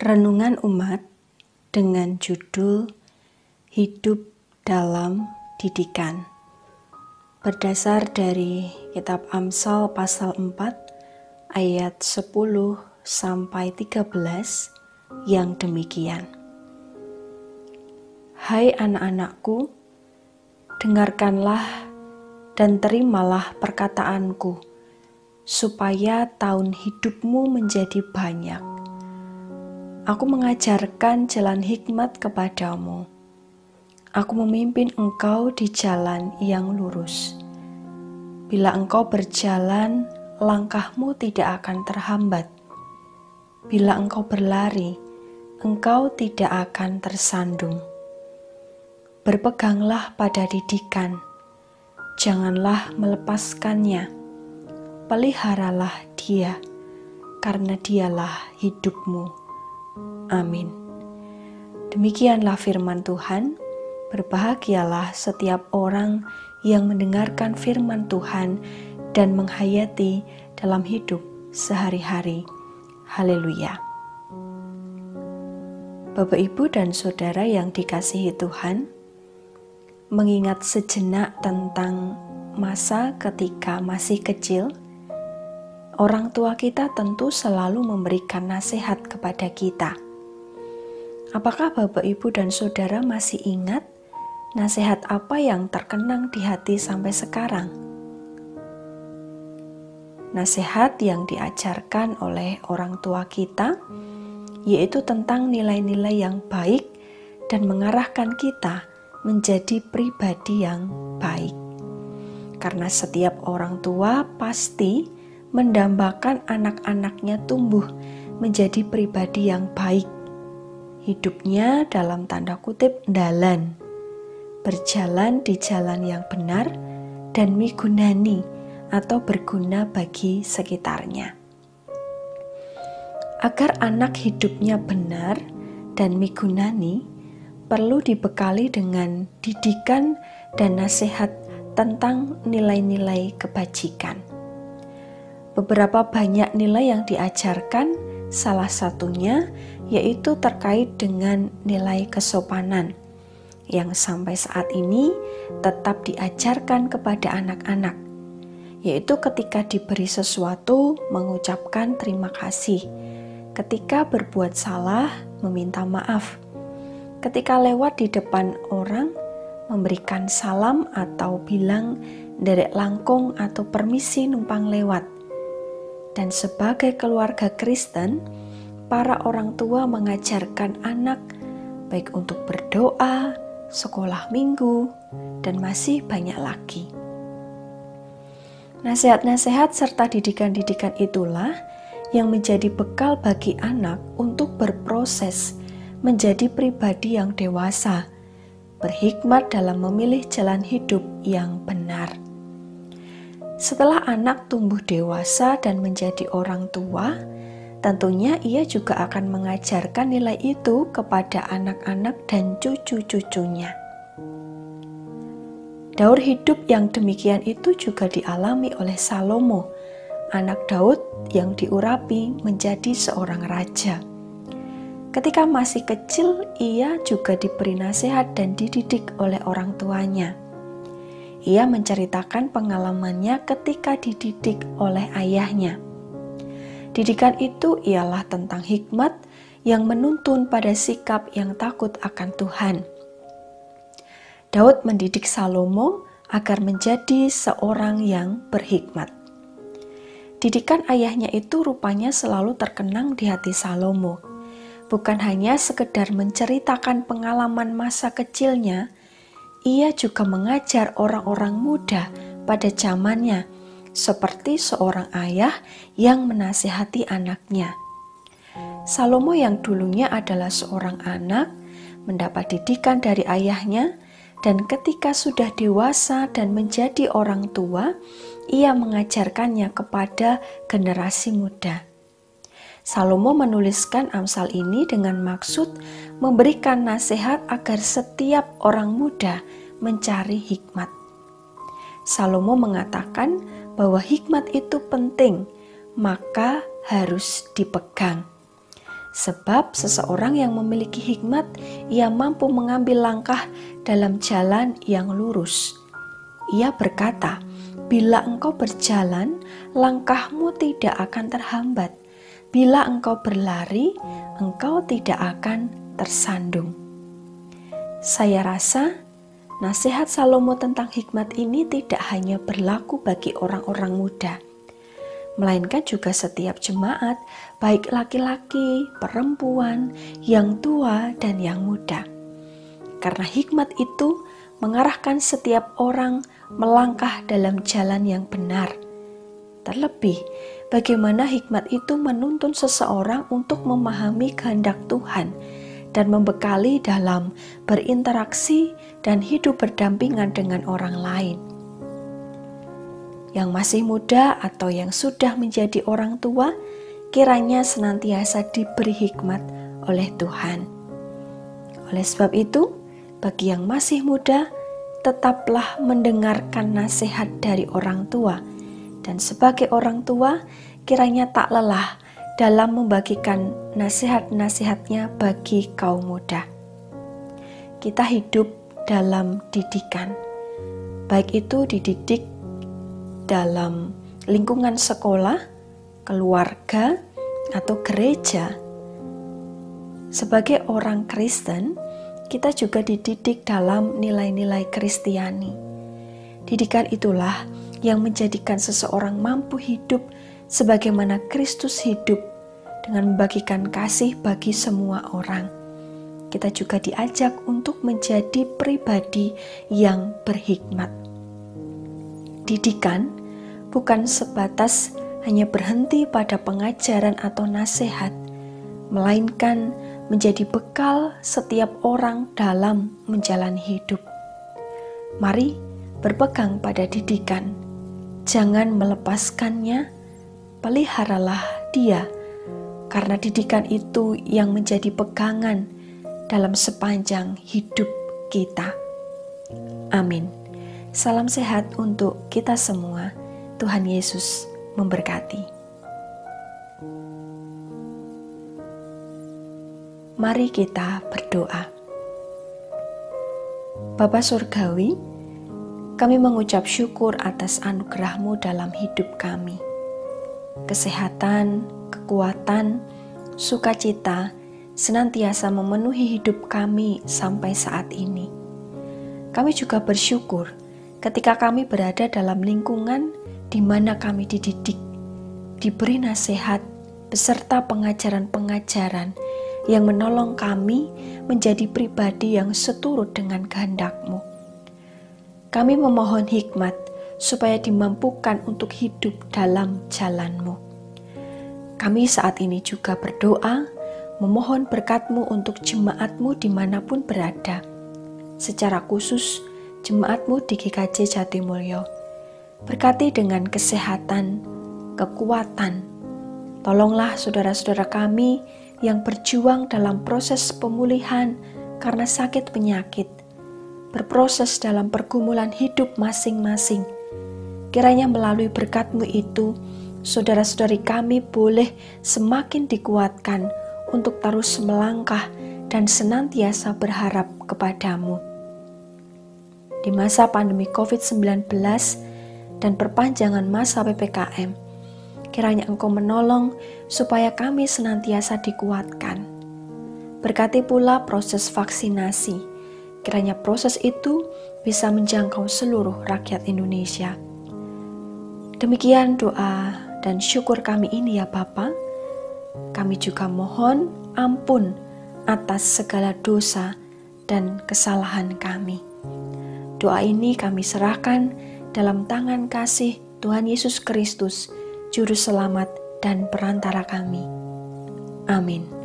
Renungan Umat dengan judul Hidup dalam Didikan, berdasar dari kitab Amsal pasal 4 ayat 10-13 yang demikian. Hai anak-anakku, dengarkanlah dan terimalah perkataanku, supaya tahun hidupmu menjadi banyak. Aku mengajarkan jalan hikmat kepadamu. Aku memimpin engkau di jalan yang lurus. Bila engkau berjalan, langkahmu tidak akan terhambat. Bila engkau berlari, engkau tidak akan tersandung. Berpeganglah pada didikan, janganlah melepaskannya. Peliharalah dia, karena dialah hidupmu. Amin. Demikianlah firman Tuhan. Berbahagialah setiap orang yang mendengarkan firman Tuhan dan menghayati dalam hidup sehari-hari. Haleluya. Bapak, Ibu, dan Saudara yang dikasihi Tuhan, mengingat sejenak tentang masa ketika masih kecil, orang tua kita tentu selalu memberikan nasihat kepada kita. Apakah Bapak, Ibu, dan Saudara masih ingat nasihat apa yang terkenang di hati sampai sekarang? Nasihat yang diajarkan oleh orang tua kita, yaitu tentang nilai-nilai yang baik dan mengarahkan kita menjadi pribadi yang baik. Karena setiap orang tua pasti mendambakan anak-anaknya tumbuh menjadi pribadi yang baik. Hidupnya dalam tanda kutip dalan, berjalan di jalan yang benar dan migunani atau berguna bagi sekitarnya. Agar anak hidupnya benar dan migunani, perlu dibekali dengan didikan dan nasihat tentang nilai-nilai kebajikan. Beberapa banyak nilai yang diajarkan, salah satunya yaitu terkait dengan nilai kesopanan yang sampai saat ini tetap diajarkan kepada anak-anak, yaitu ketika diberi sesuatu mengucapkan terima kasih, ketika berbuat salah meminta maaf, ketika lewat di depan orang memberikan salam atau bilang derek langkung atau permisi numpang lewat. Dan sebagai keluarga Kristen, para orang tua mengajarkan anak baik untuk berdoa, sekolah minggu, dan masih banyak lagi. Nasihat-nasihat serta didikan-didikan itulah yang menjadi bekal bagi anak untuk berproses menjadi pribadi yang dewasa, berhikmat dalam memilih jalan hidup yang benar. Setelah anak tumbuh dewasa dan menjadi orang tua, tentunya ia juga akan mengajarkan nilai itu kepada anak-anak dan cucu-cucunya. Daur hidup yang demikian itu juga dialami oleh Salomo, anak Daud yang diurapi menjadi seorang raja. Ketika masih kecil, ia juga diberi nasihat dan dididik oleh orang tuanya. Ia menceritakan pengalamannya ketika dididik oleh ayahnya. Didikan itu ialah tentang hikmat yang menuntun pada sikap yang takut akan Tuhan. Daud mendidik Salomo agar menjadi seorang yang berhikmat. Didikan ayahnya itu rupanya selalu terkenang di hati Salomo. Bukan hanya sekedar menceritakan pengalaman masa kecilnya, ia juga mengajar orang-orang muda pada zamannya, seperti seorang ayah yang menasihati anaknya. Salomo yang dulunya adalah seorang anak, mendapat didikan dari ayahnya, dan ketika sudah dewasa dan menjadi orang tua, ia mengajarkannya kepada generasi muda. Salomo menuliskan Amsal ini dengan maksud memberikan nasihat agar setiap orang muda mencari hikmat. Salomo mengatakan bahwa hikmat itu penting, maka harus dipegang. Sebab seseorang yang memiliki hikmat, ia mampu mengambil langkah dalam jalan yang lurus. Ia berkata, "Bila engkau berjalan, langkahmu tidak akan terhambat. Bila engkau berlari, engkau tidak akan tersandung." Saya rasa nasihat Salomo tentang hikmat ini tidak hanya berlaku bagi orang-orang muda, melainkan juga setiap jemaat, baik laki-laki, perempuan, yang tua, dan yang muda. Karena hikmat itu mengarahkan setiap orang melangkah dalam jalan yang benar. Terlebih, bagaimana hikmat itu menuntun seseorang untuk memahami kehendak Tuhan dan membekali dalam berinteraksi dan hidup berdampingan dengan orang lain. Yang masih muda atau yang sudah menjadi orang tua, kiranya senantiasa diberi hikmat oleh Tuhan. Oleh sebab itu, bagi yang masih muda, tetaplah mendengarkan nasihat dari orang tua, dan sebagai orang tua, kiranya tak lelah dalam membagikan nasihat-nasihatnya bagi kaum muda. Kita hidup dalam didikan, baik itu dididik dalam lingkungan sekolah, keluarga, atau gereja. Sebagai orang Kristen, kita juga dididik dalam nilai-nilai Kristiani. Didikan itulah yang menjadikan seseorang mampu hidup sebagaimana Kristus hidup dengan membagikan kasih bagi semua orang. Kita juga diajak untuk menjadi pribadi yang berhikmat. Didikan bukan sebatas hanya berhenti pada pengajaran atau nasihat, melainkan menjadi bekal setiap orang dalam menjalani hidup. Mari berpegang pada didikan, jangan melepaskannya, peliharalah dia, karena didikan itu yang menjadi pegangan dalam sepanjang hidup kita. Amin. Salam sehat untuk kita semua. Tuhan Yesus memberkati. Mari kita berdoa. Bapa Surgawi, kami mengucap syukur atas anugerah-Mu dalam hidup kami. Kesehatan, kekuatan, sukacita senantiasa memenuhi hidup kami sampai saat ini. Kami juga bersyukur ketika kami berada dalam lingkungan di mana kami dididik, diberi nasihat, beserta pengajaran-pengajaran yang menolong kami menjadi pribadi yang seturut dengan kehendak-Mu. Kami memohon hikmat supaya dimampukan untuk hidup dalam jalan-Mu. Kami saat ini juga berdoa, memohon berkat-Mu untuk jemaat-Mu dimanapun berada, secara khusus jemaat-Mu di GKJ Jatimulyo. Berkati dengan kesehatan, kekuatan. Tolonglah saudara-saudara kami yang berjuang dalam proses pemulihan karena sakit penyakit, berproses dalam pergumulan hidup masing-masing. Kiranya melalui berkat-Mu itu, saudara-saudari kami boleh semakin dikuatkan untuk terus melangkah dan senantiasa berharap kepada-Mu. Di masa pandemi COVID-19 dan perpanjangan masa PPKM, kiranya Engkau menolong supaya kami senantiasa dikuatkan. Berkati pula proses vaksinasi, kiranya proses itu bisa menjangkau seluruh rakyat Indonesia. Demikian doa dan syukur kami ini ya Bapa. Kami juga mohon ampun atas segala dosa dan kesalahan kami. Doa ini kami serahkan dalam tangan kasih Tuhan Yesus Kristus, Juru Selamat dan Perantara kami. Amin.